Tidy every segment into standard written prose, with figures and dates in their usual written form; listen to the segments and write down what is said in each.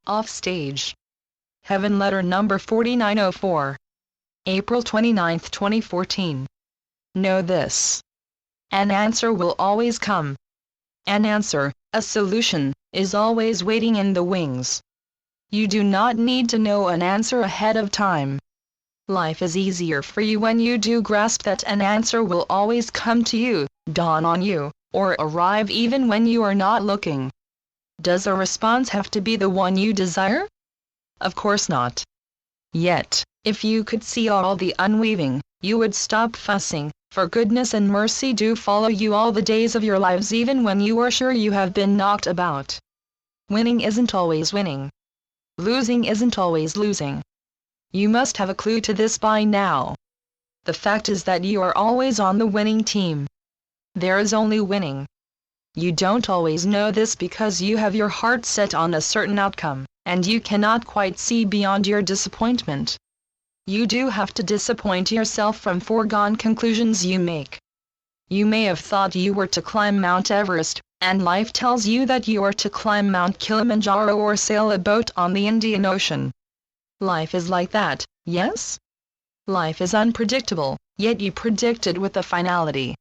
Offstage. Heaven letter number 4904. April 29, 2014. Know this. An answer will always come. An answer, a solution, is always waiting in the wings. You do not need to know an answer ahead of time. Life is easier for you when you do grasp that an answer will always come to you, dawn on you, or arrive even when you are not looking. Does a response have to be the one you desire? Of course not. Yet, if you could see all the unweaving, you would stop fussing, for goodness and mercy do follow you all the days of your lives even when you are sure you have been knocked about. Winning isn't always winning. Losing isn't always losing. You must have a clue to this by now. The fact is that you are always on the winning team. There is only winning. You don't always know this because you have your heart set on a certain outcome, and you cannot quite see beyond your disappointment. You do have to disappoint yourself from foregone conclusions you make. You may have thought you were to climb Mount Everest, and life tells you that you are to climb Mount Kilimanjaro or sail a boat on the Indian Ocean. Life is like that, yes? Life is unpredictable, yet you predict it with a finality.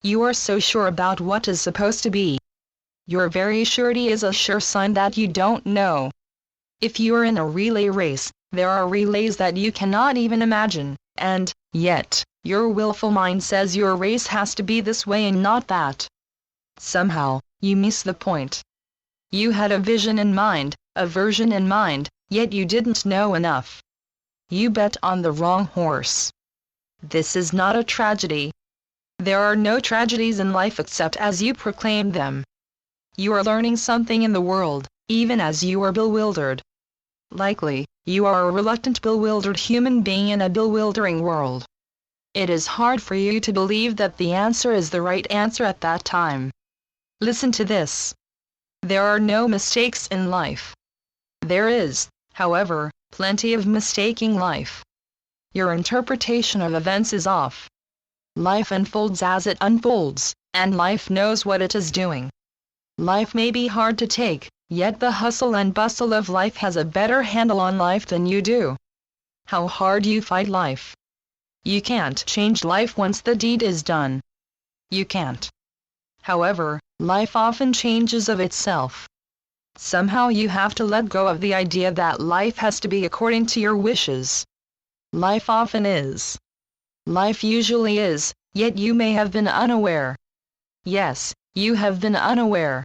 You are so sure about what is supposed to be. Your very surety is a sure sign that you don't know. If you are in a relay race, there are relays that you cannot even imagine, and, yet, your willful mind says your race has to be this way and not that. Somehow, you miss the point. You had a vision in mind, a version in mind, yet you didn't know enough. You bet on the wrong horse. This is not a tragedy. There are no tragedies in life except as you proclaim them. You are learning something in the world, even as you are bewildered. Likely, you are a reluctant, bewildered human being in a bewildering world. It is hard for you to believe that the answer is the right answer at that time. Listen to this. There are no mistakes in life. There is, however, plenty of mistaking life. Your interpretation of events is off. Life unfolds as it unfolds, and life knows what it is doing. Life may be hard to take, yet the hustle and bustle of life has a better handle on life than you do. How hard you fight life. You can't change life once the deed is done. You can't. However, life often changes of itself. Somehow you have to let go of the idea that life has to be according to your wishes. Life often is. Life usually is, yet you may have been unaware. Yes, you have been unaware.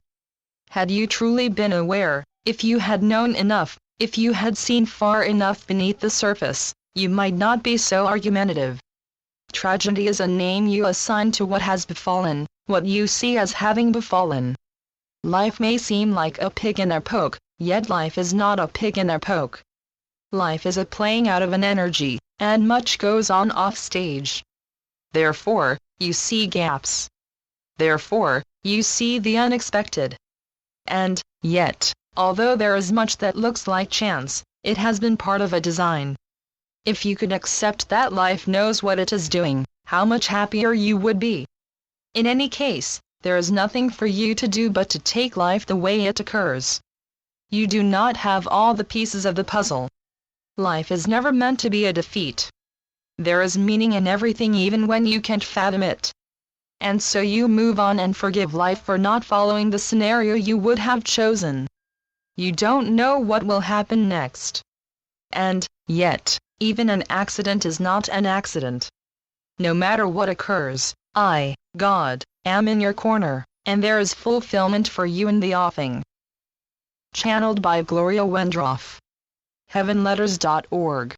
Had you truly been aware, if you had known enough, if you had seen far enough beneath the surface, you might not be so argumentative. Tragedy is a name you assign to what has befallen, what you see as having befallen. Life may seem like a pig in a poke, yet life is not a pig in a poke. Life is a playing out of an energy, and much goes on off stage. Therefore, you see gaps. Therefore, you see the unexpected. And, yet, although there is much that looks like chance, it has been part of a design. If you could accept that life knows what it is doing, how much happier you would be. In any case, there is nothing for you to do but to take life the way it occurs. You do not have all the pieces of the puzzle. Life is never meant to be a defeat. There is meaning in everything even when you can't fathom it. And so you move on and forgive life for not following the scenario you would have chosen. You don't know what will happen next. And, yet, even an accident is not an accident. No matter what occurs, I, God, am in your corner, and there is fulfillment for you in the offing. Channeled by Gloria Wendroff. heavenletters.org